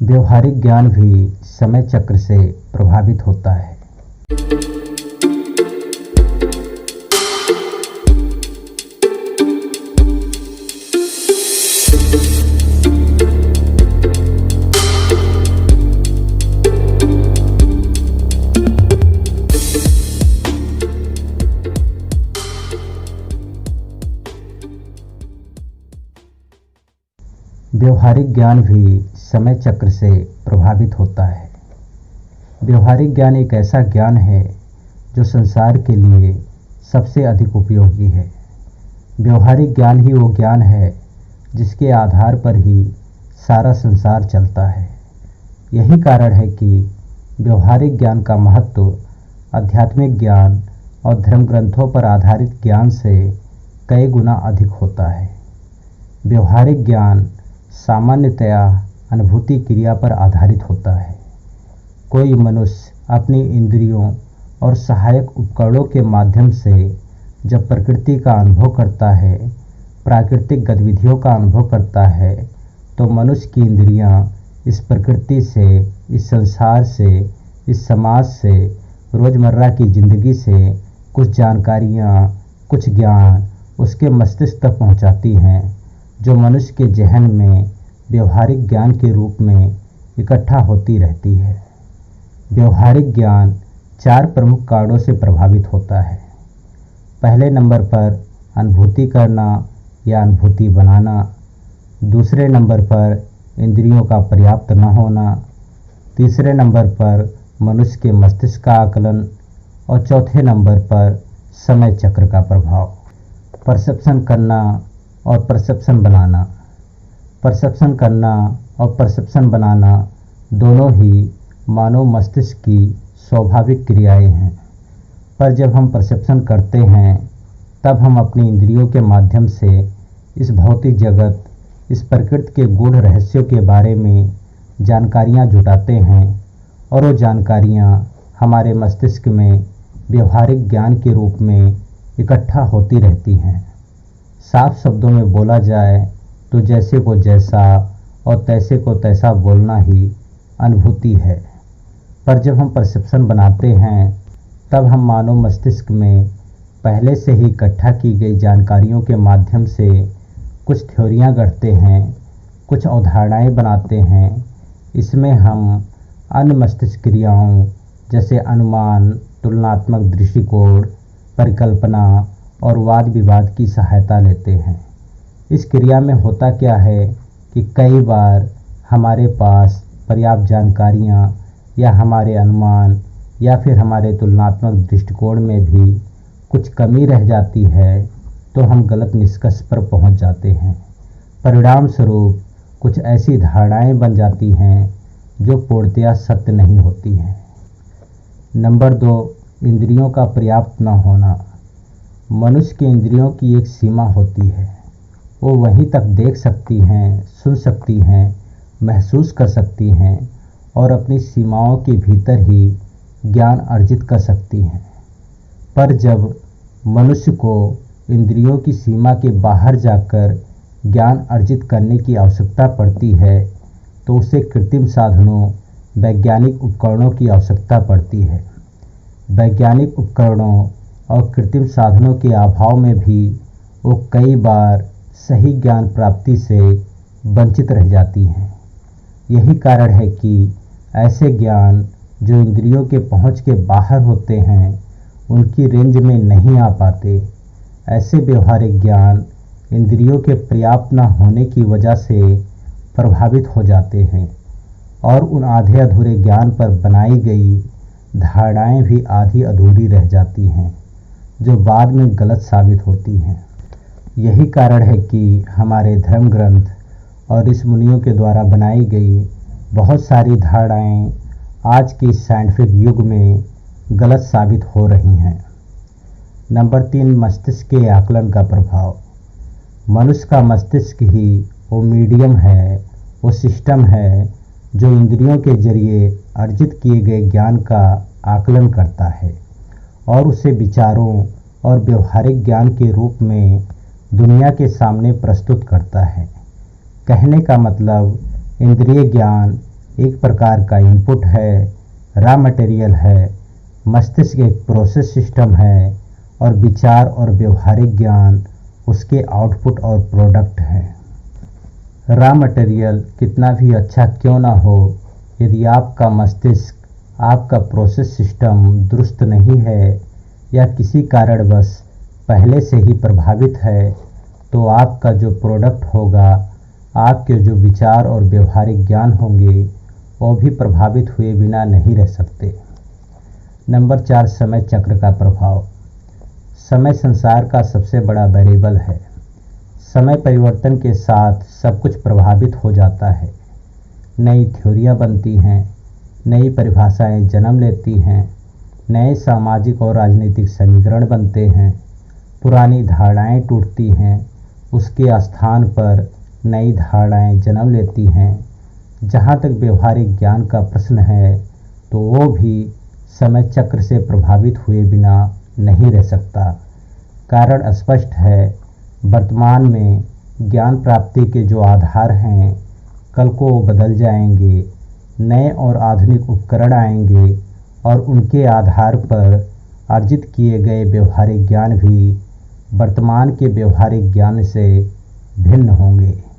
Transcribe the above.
व्यवहारिक ज्ञान भी समय चक्र से प्रभावित होता है। व्यवहारिक ज्ञान भी समय चक्र से प्रभावित होता है। व्यवहारिक ज्ञान एक ऐसा ज्ञान है जो संसार के लिए सबसे अधिक उपयोगी है। व्यवहारिक ज्ञान ही वो ज्ञान है जिसके आधार पर ही सारा संसार चलता है। यही कारण है कि व्यवहारिक ज्ञान का महत्व आध्यात्मिक ज्ञान और धर्म ग्रंथों पर आधारित ज्ञान से कई गुना अधिक होता है। व्यवहारिक ज्ञान सामान्यतया अनुभूति क्रिया पर आधारित होता है। कोई मनुष्य अपनी इंद्रियों और सहायक उपकरणों के माध्यम से जब प्रकृति का अनुभव करता है, प्राकृतिक गतिविधियों का अनुभव करता है, तो मनुष्य की इंद्रियां इस प्रकृति से, इस संसार से, इस समाज से, रोज़मर्रा की ज़िंदगी से कुछ जानकारियां, कुछ ज्ञान उसके मस्तिष्क तक पहुंचाती हैं, जो मनुष्य के जहन में व्यवहारिक ज्ञान के रूप में इकट्ठा होती रहती है। व्यवहारिक ज्ञान 4 प्रमुख कारणों से प्रभावित होता है। पहले नंबर पर अनुभूति करना या अनुभूति बनाना, दूसरे नंबर पर इंद्रियों का पर्याप्त न होना, तीसरे नंबर पर मनुष्य के मस्तिष्क का आकलन और चौथे नंबर पर समय चक्र का प्रभाव। परसेप्शन करना और परसेप्शन बनाना। परसेप्शन करना और परसेप्शन बनाना दोनों ही मानव मस्तिष्क की स्वाभाविक क्रियाएं हैं। पर जब हम परसेप्शन करते हैं तब हम अपनी इंद्रियों के माध्यम से इस भौतिक जगत, इस प्रकृति के गूढ़ रहस्यों के बारे में जानकारियां जुटाते हैं और वो जानकारियां हमारे मस्तिष्क में व्यवहारिक ज्ञान के रूप में इकट्ठा होती रहती हैं। साफ शब्दों में बोला जाए तो जैसे को जैसा और तैसे को तैसा बोलना ही अनुभूति है। पर जब हम परसेप्शन बनाते हैं तब हम मानव मस्तिष्क में पहले से ही इकट्ठा की गई जानकारियों के माध्यम से कुछ थ्योरियां गढ़ते हैं, कुछ अवधारणाएं बनाते हैं। इसमें हम अन्य मस्तिष्क क्रियाओं जैसे अनुमान, तुलनात्मक दृष्टिकोण, परिकल्पना और वाद विवाद की सहायता लेते हैं। इस क्रिया में होता क्या है कि कई बार हमारे पास पर्याप्त जानकारियां या हमारे अनुमान या फिर हमारे तुलनात्मक दृष्टिकोण में भी कुछ कमी रह जाती है, तो हम गलत निष्कर्ष पर पहुंच जाते हैं। परिणाम स्वरूप कुछ ऐसी धारणाएं बन जाती हैं जो पूर्णतया सत्य नहीं होती हैं। नंबर 2, इंद्रियों का पर्याप्त न होना। मनुष्य की इंद्रियों की एक सीमा होती है। वो वहीं तक देख सकती हैं, सुन सकती हैं, महसूस कर सकती हैं और अपनी सीमाओं के भीतर ही ज्ञान अर्जित कर सकती हैं। पर जब मनुष्य को इंद्रियों की सीमा के बाहर जाकर ज्ञान अर्जित करने की आवश्यकता पड़ती है, तो उसे कृत्रिम साधनों, वैज्ञानिक उपकरणों की आवश्यकता पड़ती है। वैज्ञानिक उपकरणों और कृत्रिम साधनों के अभाव में भी वो कई बार सही ज्ञान प्राप्ति से वंचित रह जाती हैं। यही कारण है कि ऐसे ज्ञान जो इंद्रियों के पहुंच के बाहर होते हैं, उनकी रेंज में नहीं आ पाते। ऐसे व्यवहारिक ज्ञान इंद्रियों के पर्याप्त न होने की वजह से प्रभावित हो जाते हैं और उन आधे अधूरे ज्ञान पर बनाई गई धारणाएं भी आधी अधूरी रह जाती हैं, जो बाद में गलत साबित होती हैं। यही कारण है कि हमारे धर्म ग्रंथ और ऋषि मुनियों के द्वारा बनाई गई बहुत सारी धारणाएं आज के साइंटिफिक युग में गलत साबित हो रही हैं। नंबर 3, मस्तिष्क के आकलन का प्रभाव। मनुष्य का मस्तिष्क ही वो मीडियम है, वो सिस्टम है जो इंद्रियों के जरिए अर्जित किए गए ज्ञान का आकलन करता है और उसे विचारों और व्यवहारिक ज्ञान के रूप में दुनिया के सामने प्रस्तुत करता है। कहने का मतलब इंद्रिय ज्ञान एक प्रकार का इनपुट है, रॉ मटेरियल है। मस्तिष्क एक प्रोसेस सिस्टम है और विचार और व्यवहारिक ज्ञान उसके आउटपुट और प्रोडक्ट हैं। रॉ मटेरियल कितना भी अच्छा क्यों ना हो, यदि आपका मस्तिष्क, आपका प्रोसेस सिस्टम दुरुस्त नहीं है या किसी कारणवश पहले से ही प्रभावित है, तो आपका जो प्रोडक्ट होगा, आपके जो विचार और व्यवहारिक ज्ञान होंगे, वो भी प्रभावित हुए बिना नहीं रह सकते। नंबर 4, समय चक्र का प्रभाव। समय संसार का सबसे बड़ा वेरिएबल है। समय परिवर्तन के साथ सब कुछ प्रभावित हो जाता है। नई थ्योरियाँ बनती हैं, नई परिभाषाएं जन्म लेती हैं, नए सामाजिक और राजनीतिक समीकरण बनते हैं, पुरानी धारणाएं टूटती हैं, उसके स्थान पर नई धारणाएं जन्म लेती हैं। जहाँ तक व्यवहारिक ज्ञान का प्रश्न है, तो वो भी समय चक्र से प्रभावित हुए बिना नहीं रह सकता। कारण स्पष्ट है, वर्तमान में ज्ञान प्राप्ति के जो आधार हैं, कल को वो बदल जाएंगे। नए और आधुनिक उपकरण आएंगे और उनके आधार पर अर्जित किए गए व्यवहारिक ज्ञान भी वर्तमान के व्यवहारिक ज्ञान से भिन्न होंगे।